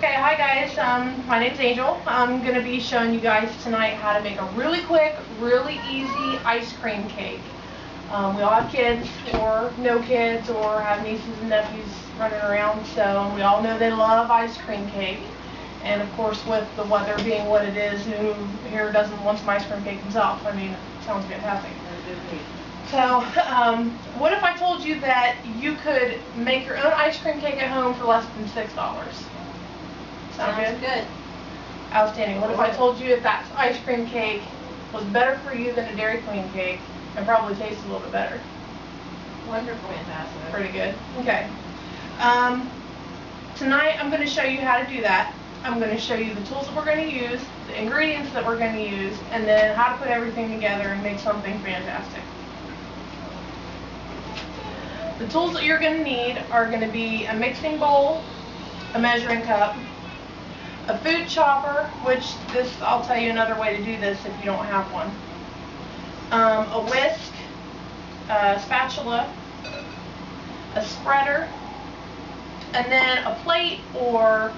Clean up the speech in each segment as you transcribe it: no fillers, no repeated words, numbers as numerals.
Okay, hi guys, my name's Angel. I'm going to be showing you guys tonight how to make a really quick, really easy ice cream cake. We all have kids, or no kids, or have nieces and nephews running around, so we all know they love ice cream cake. And of course, with the weather being what it is, who here doesn't want some ice cream cake himself? I mean, it sounds fantastic. So, what if I told you that you could make your own ice cream cake at home for less than $6? Sounds good? Outstanding. What if I told you if that ice cream cake was better for you than a Dairy Queen cake and probably tasted a little bit better? Wonderful. Fantastic. Pretty good. Okay. Tonight I'm going to show you how to do that. I'm going to show you the tools that we're going to use, the ingredients that we're going to use, and then how to put everything together and make something fantastic. The tools that you're going to need are going to be a mixing bowl, a measuring cup, a food chopper, which I'll tell you another way to do this if you don't have one, a whisk, a spatula, a spreader, and then a plate or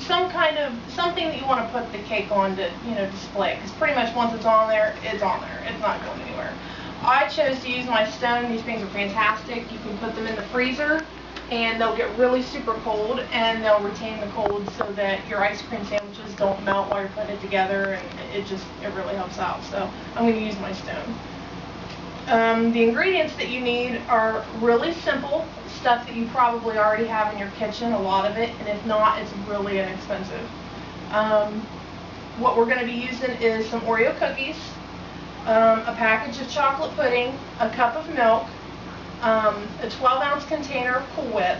something that you want to put the cake on to display, because pretty much once it's on there, it's on there. It's not going anywhere. I chose to use my stone. These things are fantastic. You can put them in the freezer and they'll get really super cold, and they'll retain the cold so that your ice cream sandwiches don't melt while you're putting it together, and it really helps out. So I'm going to use my stone. The ingredients that you need are really simple, stuff that you probably already have in your kitchen, a lot of it, and if not, it's really inexpensive. What we're going to be using is some Oreo cookies, a package of chocolate pudding, a cup of milk, a 12-ounce container of Cool Whip,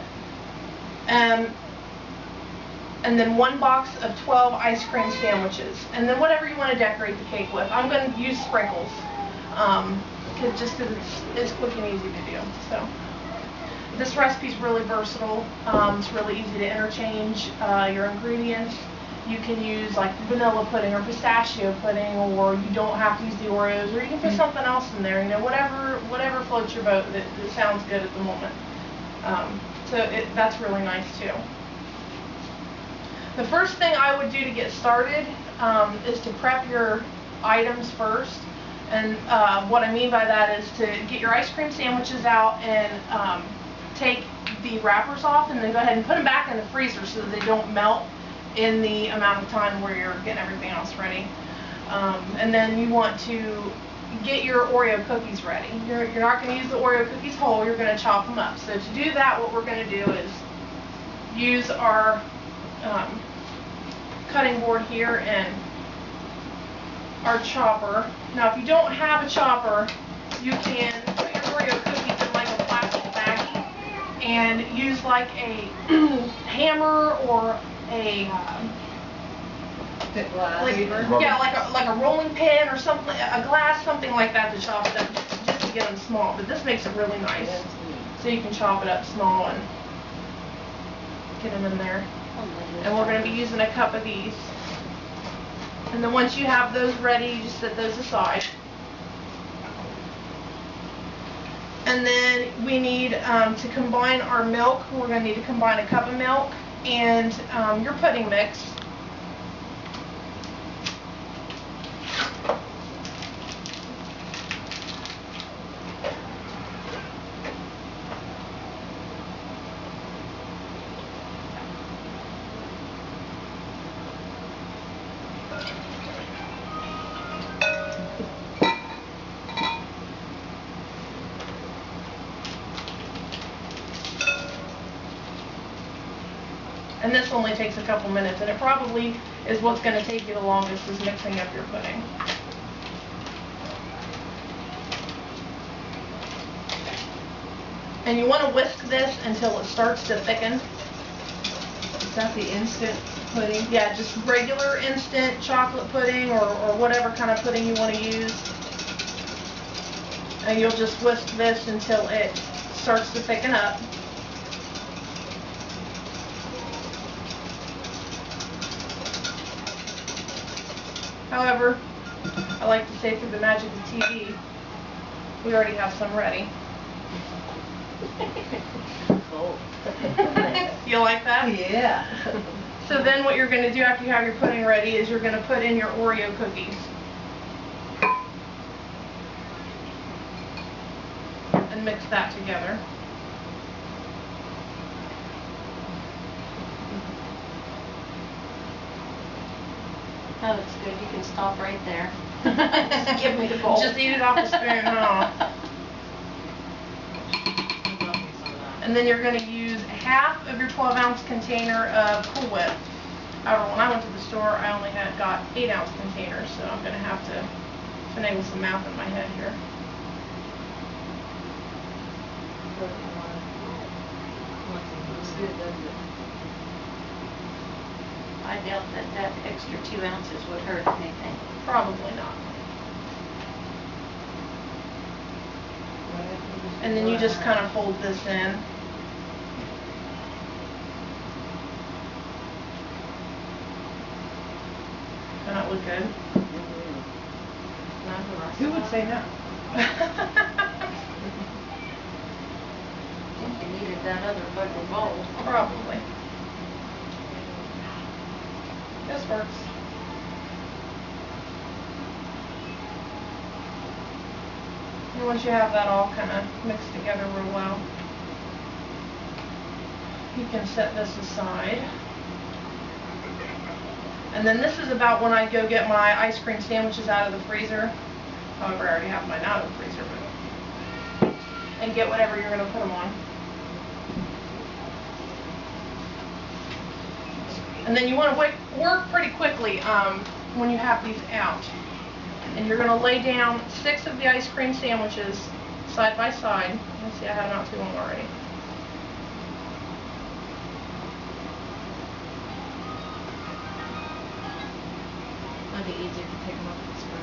and then one box of 12 ice cream sandwiches, and then whatever you want to decorate the cake with. I'm going to use sprinkles, just because it's quick and easy to do. So this recipe is really versatile. It's really easy to interchange your ingredients. You can use like vanilla pudding or pistachio pudding, or you don't have to use the Oreos, or you can put something else in there. Whatever floats your boat that sounds good at the moment. That's really nice too. The first thing I would do to get started is to prep your items first. And what I mean by that is to get your ice cream sandwiches out and take the wrappers off, and then go ahead and put them back in the freezer so that they don't melt in the amount of time where you're getting everything else ready. And then you want to get your Oreo cookies ready. You're not going to use the Oreo cookies whole, you're going to chop them up. So to do that, what we're going to do is use our cutting board here and our chopper. Now if you don't have a chopper, you can put your Oreo cookies in like a plastic baggie and use like a hammer or a like a rolling pin or something, a glass, something like that, to chop it up just to get them small. But this makes it really nice, so you can chop it up small and get them in there. And we're going to be using a cup of these. And then once you have those ready, you just set those aside. And then we need to combine our milk. We're going to need to combine a cup of milk and your pudding mix. And this only takes a couple minutes, and it probably is what's going to take you the longest, is mixing up your pudding. And you want to whisk this until it starts to thicken. Is that the instant pudding? Yeah, just regular instant chocolate pudding, or whatever kind of pudding you want to use. And you'll just whisk this until it starts to thicken up. However, I like to say, through the magic of TV, we already have some ready. Cool. You like that? Yeah. So then what you're going to do after you have your pudding ready is you're going to put in your Oreo cookies. And mix that together. That looks good. You can stop right there. Just give me the bowl. Just eat it off the spoon, huh? And then you're going to use half of your 12-ounce container of Cool Whip. However, when I went to the store, I only got 8-ounce containers, so I'm going to have to finagle some math in my head here. Looks good, doesn't it? I doubt that extra 2 ounces would hurt anything. Probably not. And then you just kind of fold this in. Doesn't that look good? Who would say no? I think you needed that other bigger bowl. Probably. This works. And once you have that all kind of mixed together real well, you can set this aside. And then this is about when I go get my ice cream sandwiches out of the freezer. However, I already have mine out of the freezer, but and get whatever you're going to put them on. And then you want to work pretty quickly when you have these out. And you're going to lay down 6 of the ice cream sandwiches side by side. Let's see, I have not too long already. Might be easier to take them off the spoon.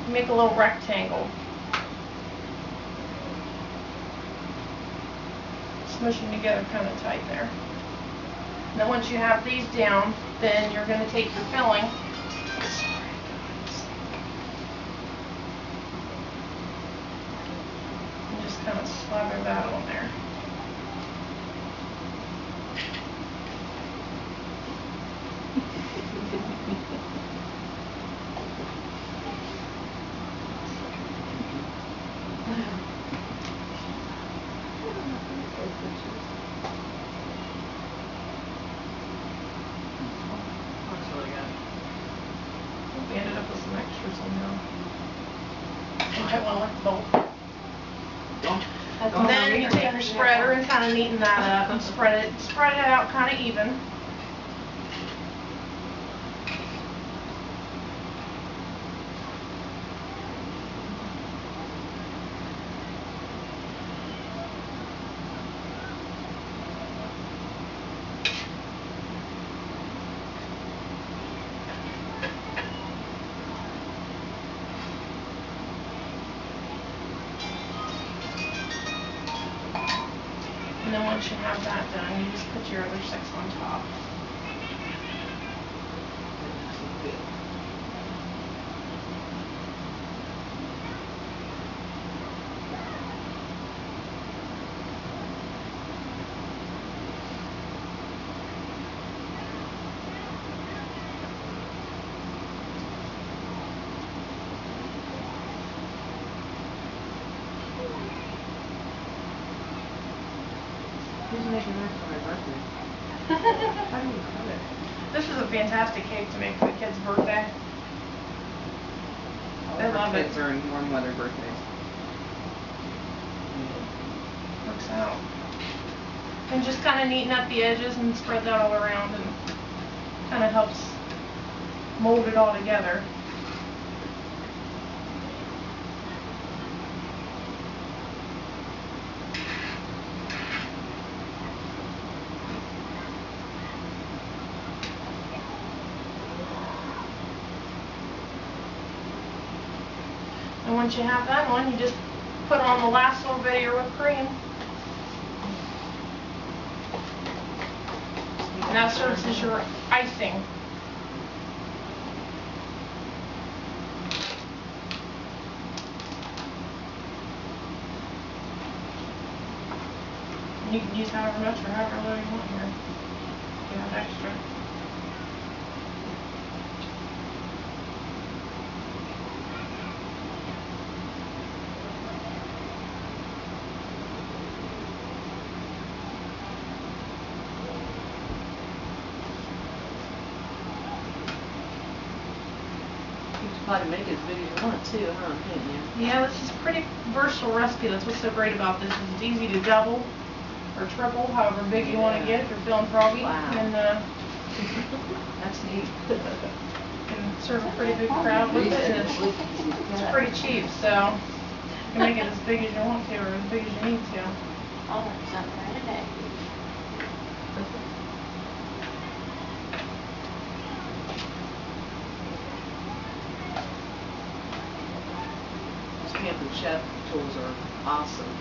Make a little rectangle. Smush them together kind of tight there. And then once you have these down, then you're going to take your filling and just kind of slather that on there. We ended up with some extra somehow. You might want to lick the bowl. And then you take your spreader and kind of neaten that up and spread it out kind of even. And then once you have that done, you just put your other 6 on top. Who's making that for my birthday? How do you cut it? This is a fantastic cake to make for the kid's birthday. All They of our love it. kids are in warm weather birthdays. Works out. And just kind of neaten up the edges and spread that all around, and kind of helps mold it all together. And once you have that on, you just put on the last little bit of your whipped cream. You And that serves as your icing. You can use however much or however little you want here. If you have extra. You can probably make it as big as you want too, huh? Can't you? Yeah, this is a pretty versatile recipe. That's what's so great about this. Is it's easy to double or triple, however big you want to get if you're feeling froggy. Wow. And That's neat. can serve a pretty big crowd with it. And it's pretty cheap, so you can make it as big as you want to or as big as you need to. I'll learn something right today. Those camping chef tools are awesome.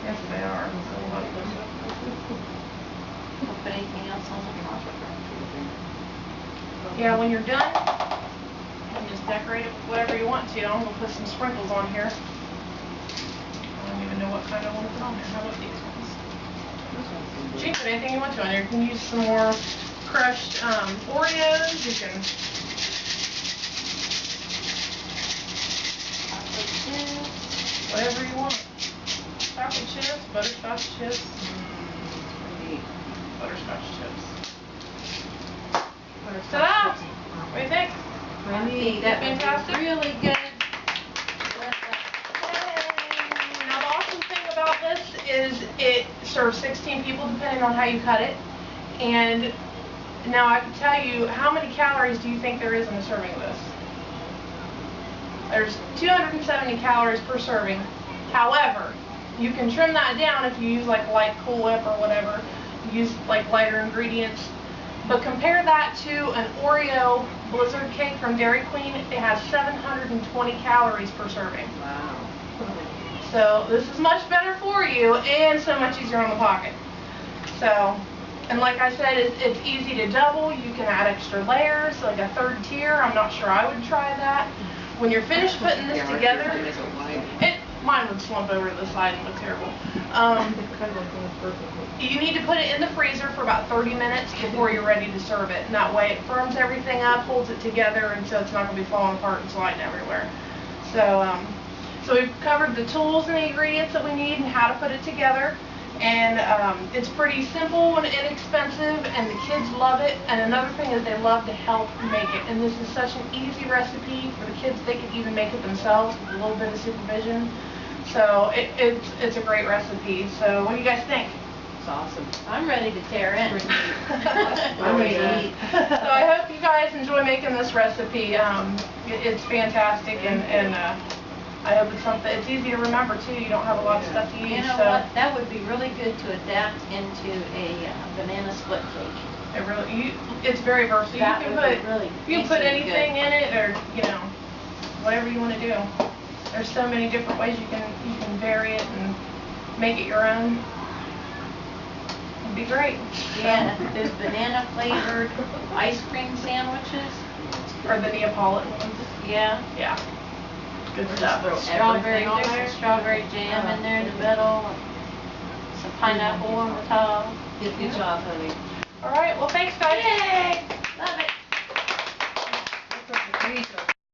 Yes, they are. I love them. Don't put anything else on the top. Yeah, when you're done, you can just decorate it with whatever you want to. I'm going to put some sprinkles on here. I don't even know what kind I want to put on there. How about these ones? You can put anything you want to on there. You can use some more crushed Oreos. You can... whatever you want. Chocolate chips, butterscotch chips. Butterscotch chips. Ta-da! What do you think? That Fantastic. would be really good. Now the awesome thing about this is it serves 16 people depending on how you cut it. And now I can tell you, how many calories do you think there is in a serving of this? There's 270 calories per serving. However, you can trim that down if you use like light Cool Whip or whatever. Use like lighter ingredients. But compare that to an Oreo Blizzard cake from Dairy Queen. It has 720 calories per serving. Wow. So this is much better for you and so much easier on the pocket. So, and like I said, it's easy to double. You can add extra layers, like a third tier. I'm not sure I would try that. When you're finished putting this together, mine would slump over to the side and look terrible. You need to put it in the freezer for about 30 minutes before you're ready to serve it. And that way it firms everything up, holds it together, and so it's not going to be falling apart and sliding everywhere. So, so we've covered the tools and the ingredients that we need and how to put it together. And it's pretty simple and inexpensive, and the kids love it. And another thing is they love to help make it. And this is such an easy recipe for the kids. They could even make it themselves with a little bit of supervision. So it's a great recipe. So what do you guys think? It's awesome. I'm ready to tear in. I'm ready to eat. So I hope you guys enjoy making this recipe. It's fantastic, and I hope it's something. It's easy to remember too. You don't have a lot of stuff to use. You know what? That would be really good to adapt into a banana split cake. It really, it's very versatile. That You can would put be really you can put tasty and anything good. in it, or whatever you want to do. There's so many different ways you can vary it and make it your own. It'd be great. Yeah, there's banana flavored ice cream sandwiches. Or the Neapolitan ones. Yeah. Yeah. Good stuff. Strawberry, on there's there? some strawberry jam in there in the middle, and some pineapple on the top. Good job, honey. All right. Well, thanks, guys. Yay! Love it.